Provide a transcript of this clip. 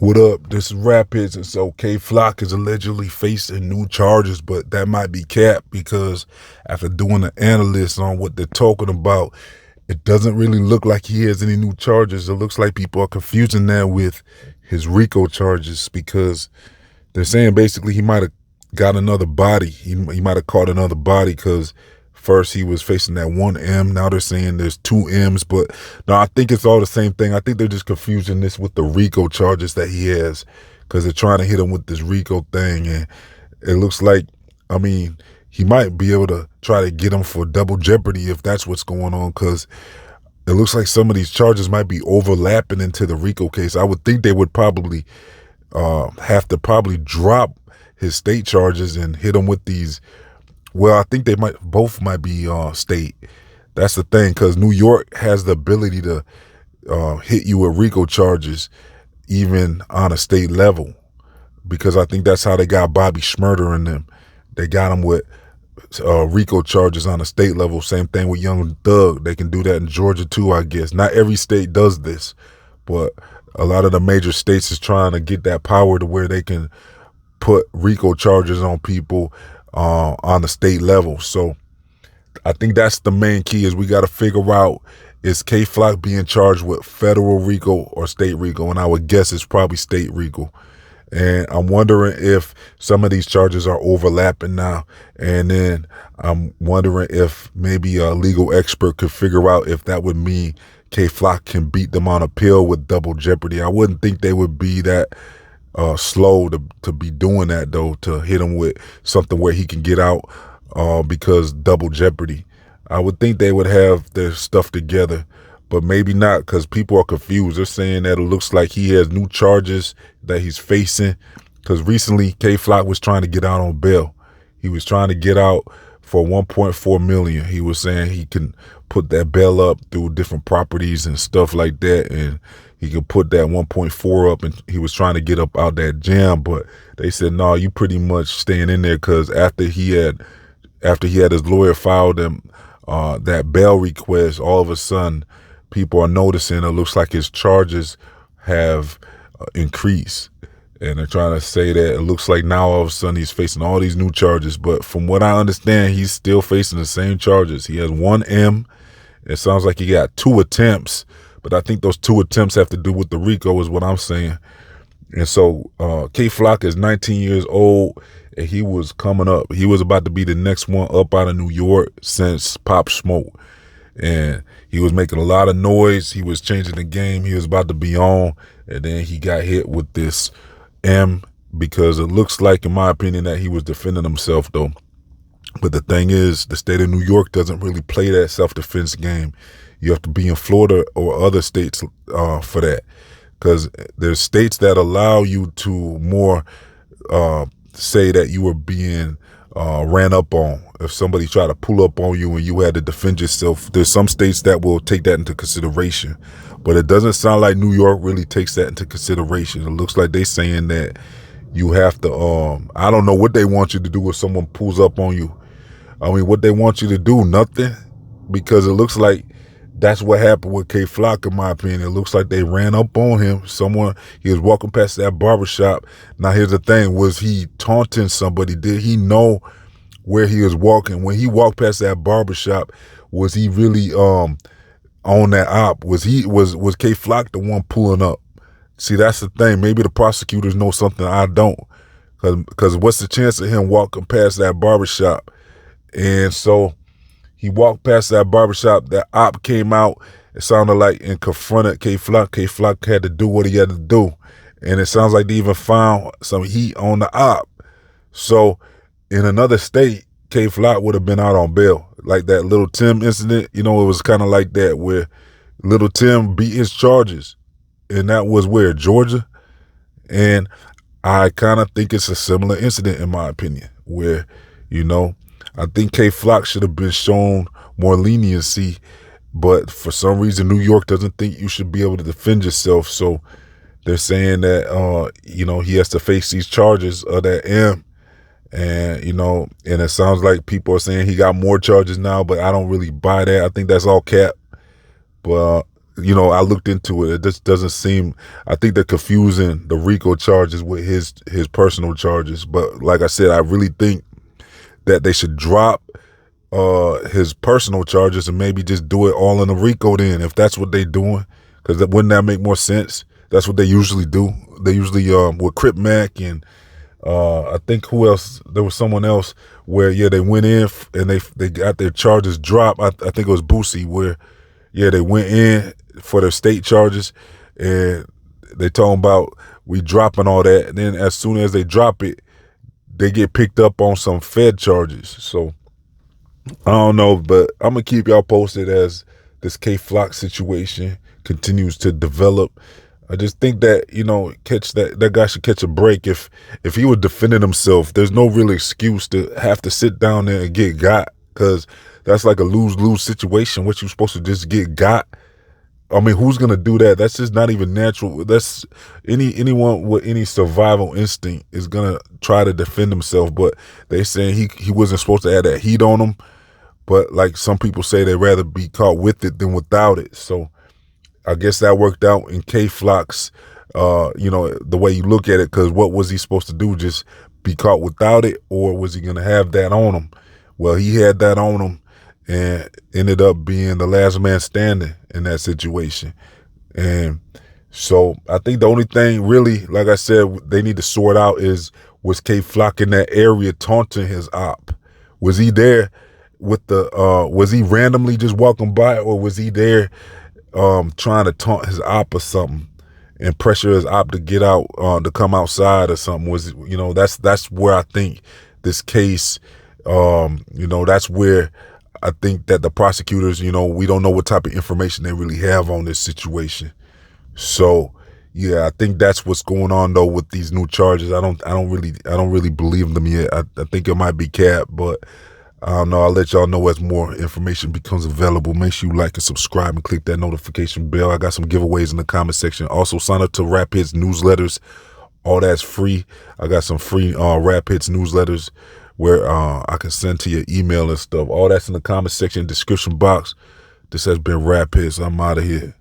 What up? This is Rapids, and so K Flock is allegedly facing new charges, but that might be cap because after doing the analysis on what they're talking about, it doesn't really look like he has any new charges. It looks like people are confusing that with his RICO charges because they're saying basically he might have got another body. He might have caught another body because first he was facing that 1M. Now they're saying there's 2Ms. But no, I think it's all the same thing. I think they're just confusing this with the RICO charges that he has because they're trying to hit him with this RICO thing. And it looks like, I mean, he might be able to try to get him for double jeopardy if that's what's going on, because it looks like some of these charges might be overlapping into the RICO case. I would think they would probably have to probably drop his state charges and hit him with these. Well, I think they both might be state. That's the thing, because New York has the ability to hit you with RICO charges even on a state level, because I think that's how they got Bobby Schmurder and them. They got him with RICO charges on a state level. Same thing with Young Thug. They can do that in Georgia too, I guess. Not every state does this, but a lot of the major states is trying to get that power to where they can put RICO charges on people on the state level. So I think that's the main key, is we got to figure out, is K Flock being charged with federal RICO or state RICO? And I would guess it's probably state RICO. And I'm wondering if some of these charges are overlapping now. And then I'm wondering if maybe a legal expert could figure out if that would mean K Flock can beat them on appeal with double jeopardy. I wouldn't think they would be that slow to be doing that, though, to hit him with something where he can get out because double jeopardy. I would think they would have their stuff together, but maybe not, because people are confused. They're saying that it looks like he has new charges that he's facing, because recently K Flock was trying to get out on bail. He was trying to get out for $1.4 million. He was saying he can put that bail up through different properties and stuff like that, and he could put that 1.4 up, and he was trying to get up out that jam. But they said, no, you pretty much staying in there, because after he had his lawyer filed him that bail request, all of a sudden people are noticing it looks like his charges have increased. And they're trying to say that it looks like now all of a sudden he's facing all these new charges. But from what I understand, he's still facing the same charges. He has 1M. It sounds like he got 2 attempts, but I think those 2 attempts have to do with the RICO, is what I'm saying. And so K Flock is 19 years old, and he was coming up. He was about to be the next one up out of New York since Pop Smoke. And he was making a lot of noise. He was changing the game. He was about to be on, and then he got hit with this M, because it looks like, in my opinion, that he was defending himself, though. But the thing is, the state of New York doesn't really play that self-defense game. You have to be in Florida or other states for that, because there's states that allow you to more say that you were being ran up on. If somebody tried to pull up on you and you had to defend yourself, there's some states that will take that into consideration. But it doesn't sound like New York really takes that into consideration. It looks like they're saying that you have to, I don't know what they want you to do if someone pulls up on you. I mean, what they want you to do, nothing, because it looks like that's what happened with K Flock, in my opinion. It looks like they ran up on him. He was walking past that barbershop. Now, here's the thing. Was he taunting somebody? Did he know where he was walking? When he walked past that barbershop, was he really on that op? Was K Flock the one pulling up? See, that's the thing. Maybe the prosecutors know something I don't. Because what's the chance of him walking past that barbershop? And so he walked past that barbershop. That op came out, it sounded like, and confronted K Flock. K Flock had to do what he had to do. And it sounds like they even found some heat on the op. So in another state, K Flock would have been out on bail. Like that Little Tim incident, it was kind of like that, where Little Tim beat his charges. And that was where? Georgia? And I kind of think it's a similar incident, in my opinion, where, I think K Flock should have been shown more leniency, but for some reason New York doesn't think you should be able to defend yourself. So they're saying that he has to face these charges of that M. And and it sounds like people are saying he got more charges now, but I don't really buy that. I think that's all cap. But I looked into it. It just doesn't seem. I think they're confusing the RICO charges with his personal charges. But like I said, I really think that they should drop his personal charges and maybe just do it all in the RICO then, if that's what they're doing, because wouldn't that make more sense? That's what they usually do. They usually with Crip Mac and I think who else? There was someone else where they went in and they got their charges dropped. I think it was Boosie where they went in for their state charges and they talking about we dropping all that, and then as soon as they drop it, they get picked up on some Fed charges. So I don't know, but I'm gonna keep y'all posted as this K Flock situation continues to develop. I just think that that guy should catch a break. If he was defending himself, there's no real excuse to have to sit down there and get got, because that's like a lose-lose situation. What you supposed to just get got? I mean, who's gonna do that? That's just not even natural. That's anyone with any survival instinct is gonna try to defend himself. But they saying he wasn't supposed to have that heat on him. But like some people say, they'd rather be caught with it than without it. So I guess that worked out in K Flock's, the way you look at it. Because what was he supposed to do? Just be caught without it, or was he gonna have that on him? Well, he had that on him and ended up being the last man standing in that situation. And so I think the only thing really, like I said, they need to sort out is, was K Flock in that area taunting his op? Was he there with was he randomly just walking by, or was he there trying to taunt his op or something and pressure his op to get out, to come outside or something? Was that's where I think this case, that's where I think that the prosecutors, we don't know what type of information they really have on this situation. So yeah, I think that's what's going on though with these new charges. I don't really believe them yet. I think it might be cap, but I don't know. I'll let y'all know as more information becomes available. Make sure you like and subscribe and click that notification bell. I got some giveaways in the comment section. Also sign up to Rap HITZ newsletters. All that's free. I got some free Rap HITZ newsletters where I can send to your email and stuff. All that's in the comment section, description box. This has been Rap HITZ. I'm out of here.